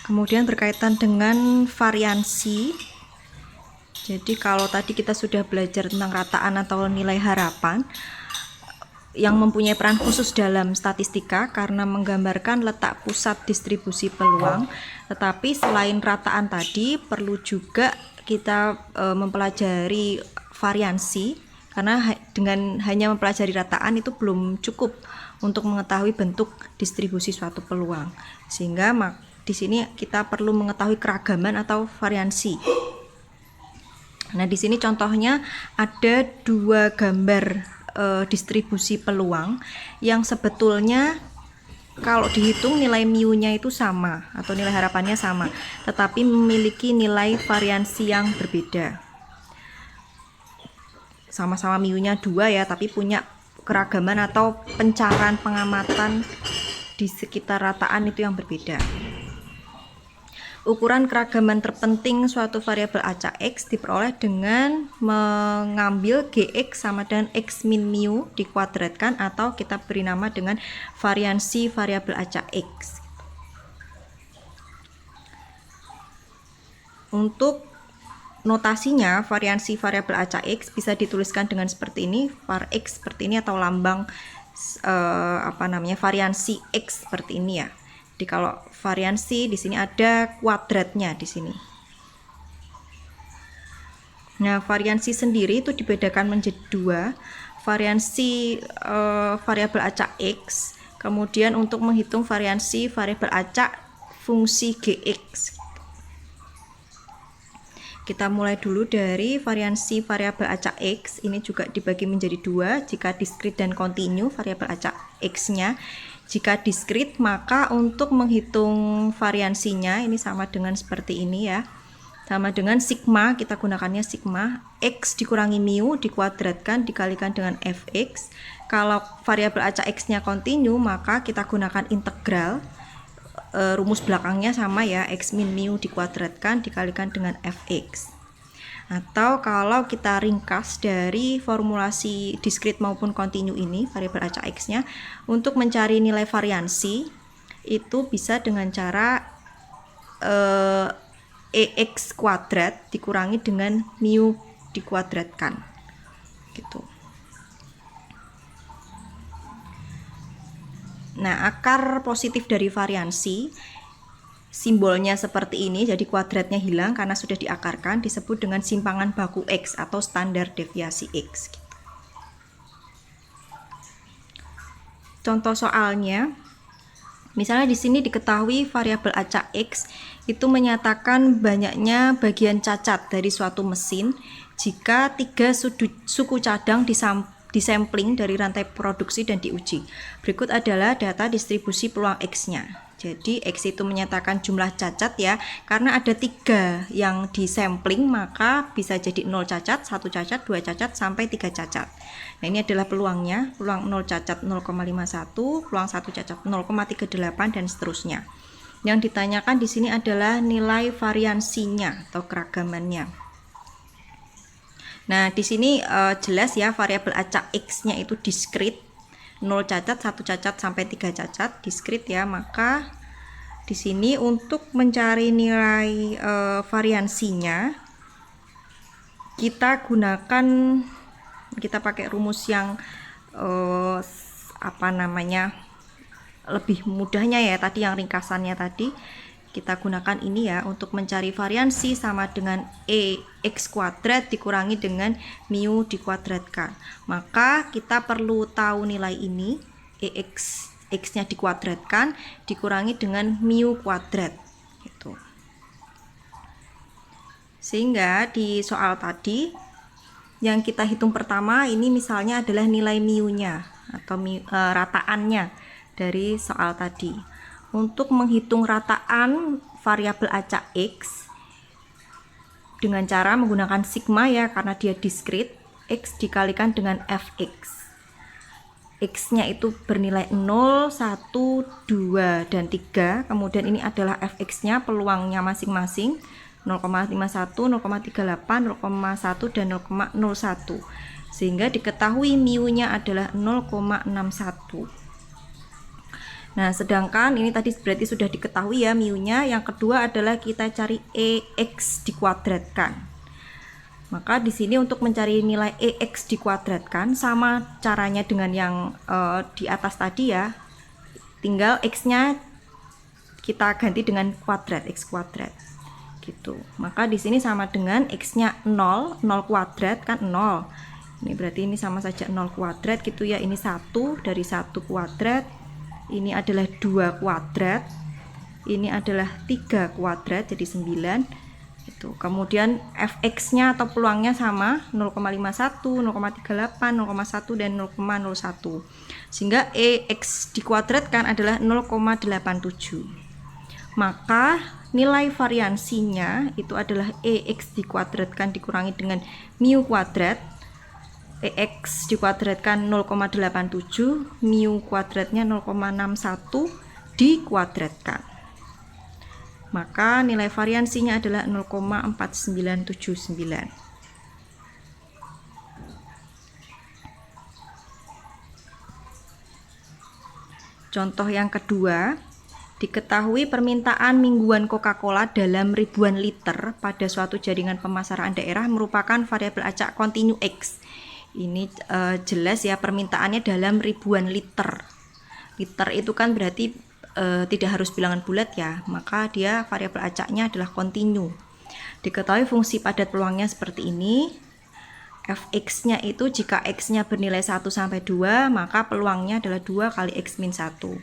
Kemudian berkaitan dengan variansi. Jadi kalau tadi kita sudah belajar tentang rataan atau nilai harapan yang mempunyai peran khusus dalam statistika karena menggambarkan letak pusat distribusi peluang. Tetapi selain rataan tadi perlu juga kita mempelajari variansi, karena dengan hanya mempelajari rataan itu belum cukup untuk mengetahui bentuk distribusi suatu peluang. Sehingga di sini kita perlu mengetahui keragaman atau variansi. Nah, di sini contohnya ada dua gambar distribusi peluang yang sebetulnya kalau dihitung nilai mu-nya itu sama atau nilai harapannya sama, tetapi memiliki nilai variansi yang berbeda. Sama-sama mu-nya 2 ya, tapi punya keragaman atau pencarahan pengamatan di sekitar rataan itu yang berbeda. Ukuran keragaman terpenting suatu variabel acak X diperoleh dengan mengambil Gx sama dengan X min mu dikuadratkan, atau kita beri nama dengan variansi variabel acak X. Untuk notasinya, variansi variabel acak X bisa dituliskan dengan seperti ini, var X seperti ini, atau lambang variansi X seperti ini ya. Jadi kalau variansi di sini ada kuadratnya di sini. Nah, variansi sendiri itu dibedakan menjadi dua, variansi variabel acak X, kemudian untuk menghitung variansi variabel acak fungsi Gx. Kita mulai dulu dari variansi variabel acak X, ini juga dibagi menjadi dua, jika diskrit dan kontinu variabel acak X-nya. Jika diskrit, maka untuk menghitung variansinya ini sama dengan seperti ini ya. Sama dengan sigma, kita gunakannya sigma X dikurangi mu dikuadratkan dikalikan dengan fx. Kalau variabel acak X-nya kontinu, maka kita gunakan integral. Rumus belakangnya sama ya, X min mu dikuadratkan dikalikan dengan fx. Atau kalau kita ringkas dari formulasi diskrit maupun kontinu ini, variabel acak X-nya, untuk mencari nilai variansi itu bisa dengan cara EX kuadrat dikurangi dengan mu dikuadratkan gitu. Nah, akar positif dari variansi simbolnya seperti ini, jadi kuadratnya hilang karena sudah diakarkan, disebut dengan simpangan baku X atau standar deviasi X. Contoh soalnya, misalnya di sini diketahui variabel acak X itu menyatakan banyaknya bagian cacat dari suatu mesin jika 3 suku cadang disampling dari rantai produksi dan diuji. Berikut adalah data distribusi peluang X-nya. Jadi X itu menyatakan jumlah cacat ya, karena ada 3 yang disampling maka bisa jadi 0 cacat, 1 cacat, 2 cacat, sampai 3 cacat. Nah, ini adalah peluangnya, peluang 0 cacat 0,51, peluang 1 cacat 0,38 dan seterusnya. Yang ditanyakan di sini adalah nilai variansinya atau keragamannya. Nah, di sini jelas ya, variabel acak X-nya itu diskrit, 0 cacat, 1 cacat sampai 3 cacat, diskrit ya. Maka di sini untuk mencari nilai variansinya kita pakai rumus yang lebih mudahnya ya, tadi yang ringkasannya tadi kita gunakan ini ya. Untuk mencari variansi sama dengan EX kuadrat dikurangi dengan mu dikuadratkan. Maka kita perlu tahu nilai ini, EX X-nya dikuadratkan dikurangi dengan mu kuadrat gitu. Sehingga di soal tadi yang kita hitung pertama ini misalnya adalah nilai mu-nya atau rataannya dari soal tadi. Untuk menghitung rataan variabel acak X dengan cara menggunakan sigma ya, karena dia diskrit, X dikalikan dengan fx. X-nya itu bernilai 0, 1, 2, dan 3. Kemudian ini adalah fx-nya, peluangnya masing-masing 0,51, 0,38, 0,1, dan 0,01. Sehingga diketahui mu-nya adalah 0,61. Nah, sedangkan ini tadi berarti sudah diketahui ya mu-nya. Yang kedua adalah kita cari EX dikuadratkan. Maka di sini untuk mencari nilai EX dikuadratkan sama caranya dengan yang di atas tadi ya. Tinggal X-nya kita ganti dengan kuadrat, X kuadrat. Gitu. Maka di sini sama dengan X-nya 0, 0 kuadrat kan 0. Ini berarti ini sama saja 0 kuadrat gitu ya. Ini 1 dari 1 kuadrat. Ini adalah 2 kuadrat. Ini adalah 3 kuadrat jadi 9. Itu. Kemudian fx-nya atau peluangnya sama 0,51, 0,38, 0,1 dan 0,01. Sehingga EX dikuadratkan adalah 0,87. Maka nilai variansinya itu adalah EX dikuadratkan dikurangi dengan mu kuadrat. EX dikuadratkan 0,87, mu kuadratnya 0,61 dikuadratkan. Maka nilai variansinya adalah 0,4979. Contoh yang kedua, diketahui permintaan mingguan Coca-Cola dalam ribuan liter pada suatu jaringan pemasaran daerah merupakan variabel acak kontinu X. Ini jelas ya, permintaannya dalam ribuan liter. Liter itu kan berarti tidak harus bilangan bulat ya, maka dia variabel acaknya adalah kontinu. Diketahui fungsi padat peluangnya seperti ini. Fx-nya itu jika x-nya bernilai 1 sampai 2, maka peluangnya adalah 2 kali x min 1.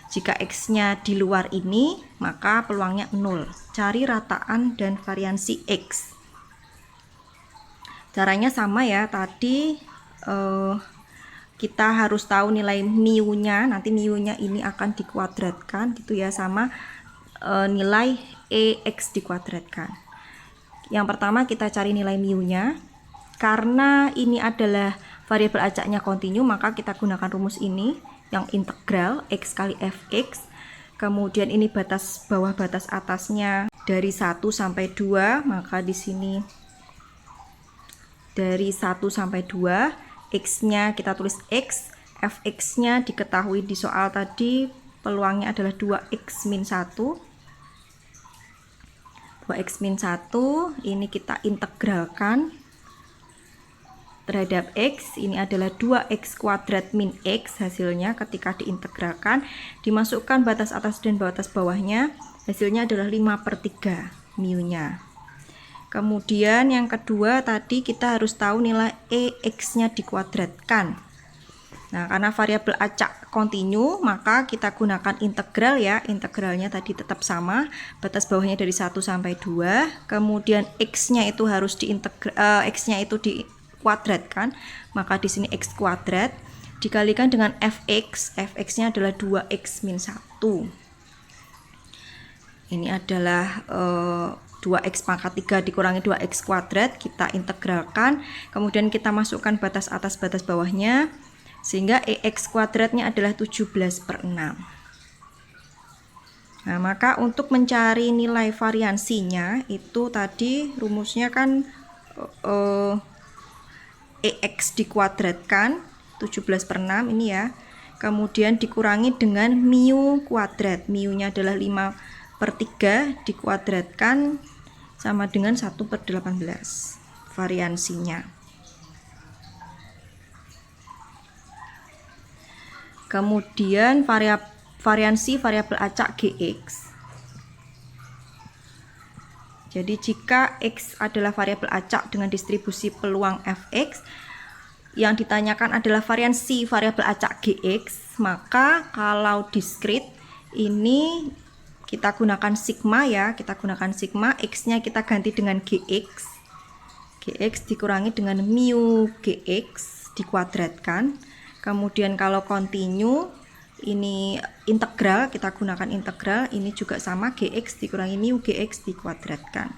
Jika x-nya di luar ini, maka peluangnya 0. Cari rataan dan variansi x. Caranya sama ya, tadi kita harus tahu nilai mu-nya, nanti mu-nya ini akan dikuadratkan gitu ya, sama nilai EX dikuadratkan. Yang pertama kita cari nilai mu-nya. Karena ini adalah variabel acaknya kontinu, maka kita gunakan rumus ini yang integral x kali fx. Kemudian ini batas bawah batas atasnya dari 1 sampai 2, maka di sini dari 1 sampai 2, x-nya kita tulis x, fx-nya diketahui di soal tadi peluangnya adalah 2x min 1. 2x min 1 ini kita integralkan terhadap x, ini adalah 2x kuadrat min x hasilnya ketika diintegralkan, dimasukkan batas atas dan batas bawahnya, hasilnya adalah 5/3 mu-nya. Kemudian yang kedua tadi kita harus tahu nilai EX-nya dikuadratkan. Nah, karena variabel acak kontinu, maka kita gunakan integral ya. Integralnya tadi tetap sama, batas bawahnya dari 1 sampai 2. Kemudian x-nya itu harus x-nya itu dikuadratkan, maka di sini x kuadrat dikalikan dengan fx. Fx-nya adalah 2x min 1. Ini adalah 2x pangkat 3 dikurangi 2x kuadrat, kita integralkan, kemudian kita masukkan batas atas batas bawahnya, sehingga EX kuadratnya adalah 17/6. Nah, maka untuk mencari nilai variansinya itu tadi rumusnya kan EX dikuadratkan 17/6 ini ya, kemudian dikurangi dengan mu kuadrat. Mu-nya adalah 5/3 dikuadratkan sama dengan 1/18 variansinya. Kemudian variansi variabel acak Gx. Jadi jika X adalah variabel acak dengan distribusi peluang Fx, yang ditanyakan adalah variansi variabel acak Gx, maka kalau diskrit ini kita gunakan sigma ya, kita gunakan sigma, X-nya kita ganti dengan Gx. Gx dikurangi dengan mu Gx dikuadratkan. Kemudian kalau kontinu ini integral, kita gunakan integral, ini juga sama, Gx dikurangi mu Gx dikuadratkan.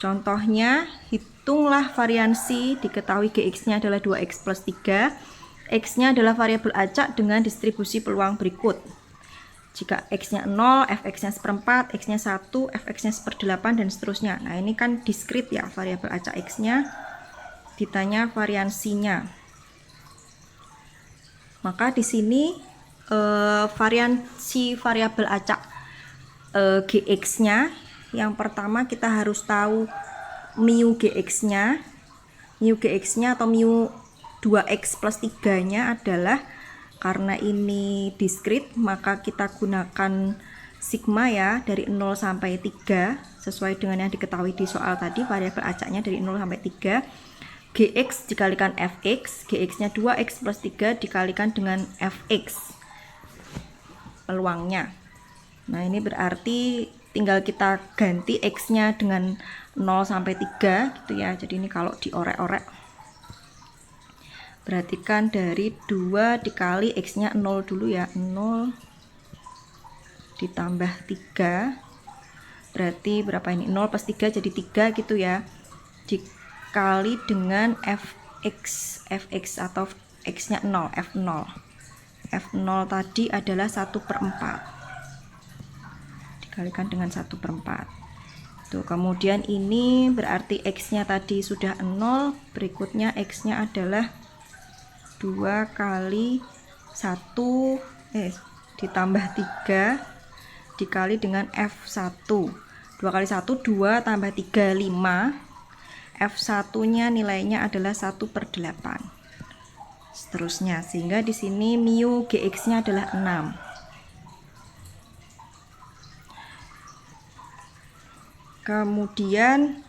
Contohnya, hitunglah variansi, diketahui Gx-nya adalah 2x plus 3. X-nya adalah variabel acak dengan distribusi peluang berikut. Jika X-nya 0, Fx-nya 1/4, X-nya 1, Fx-nya 1/8, dan seterusnya. Nah, ini kan diskrit ya, variabel acak X-nya. Ditanya variansinya. Maka di sini variansi variabel acak Gx-nya, yang pertama kita harus tahu mu Gx-nya. Mu Gx-nya atau mu 2x plus 3-nya adalah, karena ini diskrit, maka kita gunakan sigma ya, dari 0 sampai 3 sesuai dengan yang diketahui di soal tadi. Variabel acaknya dari 0 sampai 3. Gx dikalikan fx, Gx-nya 2x plus 3 dikalikan dengan fx peluangnya. Nah, ini berarti tinggal kita ganti x-nya dengan 0 sampai 3 gitu ya. Jadi ini kalau diorek-orek, perhatikan dari 2 dikali x-nya 0 dulu ya, 0 ditambah 3, berarti berapa ini? 0 plus 3 jadi 3 gitu ya, dikali dengan fx atau x-nya 0, f0. F0 tadi adalah 1/4, dikalikan dengan 1/4. Tuh, kemudian ini berarti x-nya tadi sudah 0, berikutnya x-nya adalah 2 kali 1 ditambah 3 dikali dengan F1. 2 kali 1 2 tambah 3 5. F1 nya nilainya adalah 1/8. Seterusnya, sehingga di sini mu Gx nya adalah 6. Kemudian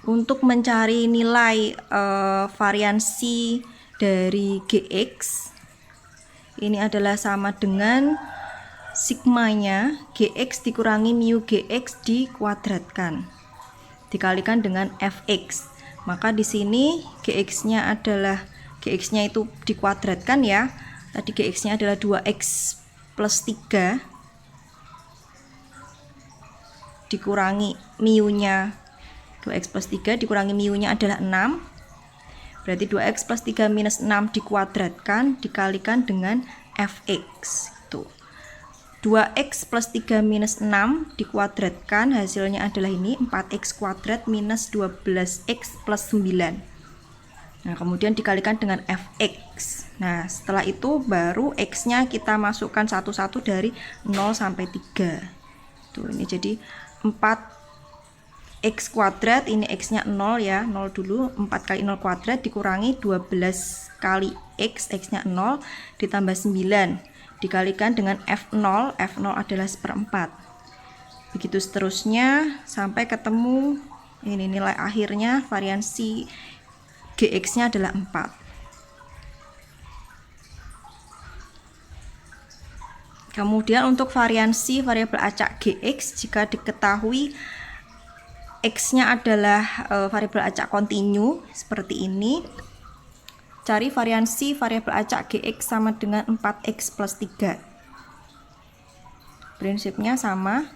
untuk mencari nilai variansi dari Gx, ini adalah sama dengan sigmanya Gx dikurangi mu Gx dikuadratkan dikalikan dengan fx. Maka di sini Gx-nya adalah, Gx-nya itu dikuadratkan ya. Tadi Gx-nya adalah 2x plus 3 dikurangi mu-nya 2x plus 3 dikurangi mu-nya adalah 6. Berarti 2x plus 3 minus 6 dikuadratkan dikalikan dengan fx. Itu 2x plus 3 minus 6 dikuadratkan, hasilnya adalah ini 4x kuadrat minus 12x plus 9. Nah, kemudian dikalikan dengan fx. Nah, setelah itu baru x-nya kita masukkan satu-satu dari 0 sampai 3. Tuh, ini jadi 4x kuadrat, ini x-nya 0 ya, 0 dulu. 4 kali 0 kuadrat dikurangi 12 kali x, x-nya 0 ditambah 9 dikalikan dengan f0, f0 adalah 1/4. Begitu seterusnya sampai ketemu ini nilai akhirnya, variansi Gx-nya adalah 4. Kemudian untuk variansi variabel acak Gx, jika diketahui x-nya adalah variabel acak kontinu seperti ini, cari variansi variabel acak Gx sama dengan 4x plus 3. Prinsipnya sama.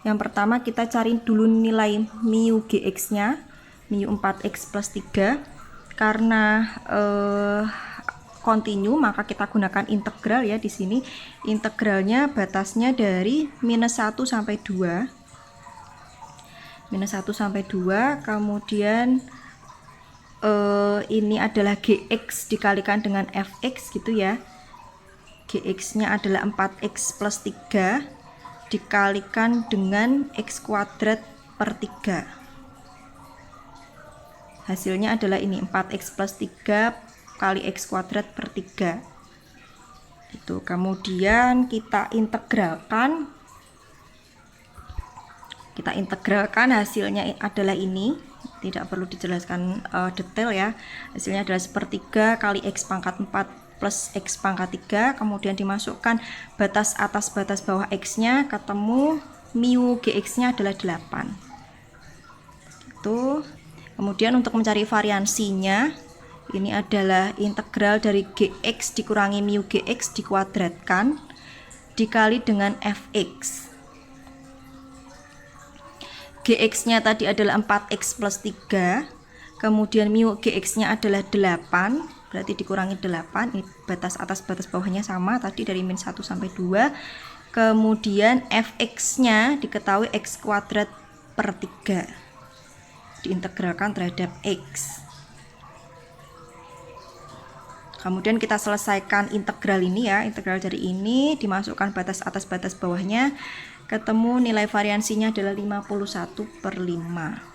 Yang pertama kita cari dulu nilai mu Gx-nya, mu 4x plus 3. Karena kontinu maka kita gunakan integral ya di sini. Integralnya batasnya dari minus 1 sampai 2. Minus 1 sampai 2, kemudian ini adalah Gx dikalikan dengan fx gitu ya. Gx-nya adalah 4x plus 3 dikalikan dengan x kuadrat per 3. Hasilnya adalah ini 4x plus 3 kali x kuadrat per 3. Itu kemudian kita integralkan. Hasilnya adalah ini. Tidak perlu dijelaskan detail ya. Hasilnya adalah 1/3 kali x pangkat 4 plus x pangkat 3. Kemudian dimasukkan batas atas batas bawah x-nya, ketemu mu Gx-nya adalah 8. Itu. Kemudian untuk mencari variansinya, ini adalah integral dari Gx dikurangi mu Gx dikuadratkan dikali dengan fx. Gx-nya tadi adalah 4x plus 3, kemudian mu Gx-nya adalah 8, berarti dikurangi 8, ini batas atas batas bawahnya sama tadi dari min 1 sampai 2. Kemudian fx-nya diketahui x kuadrat per 3, diintegralkan terhadap x. Kemudian kita selesaikan integral ini ya, integral dari ini dimasukkan batas atas batas bawahnya, ketemu nilai variansinya adalah 51/5.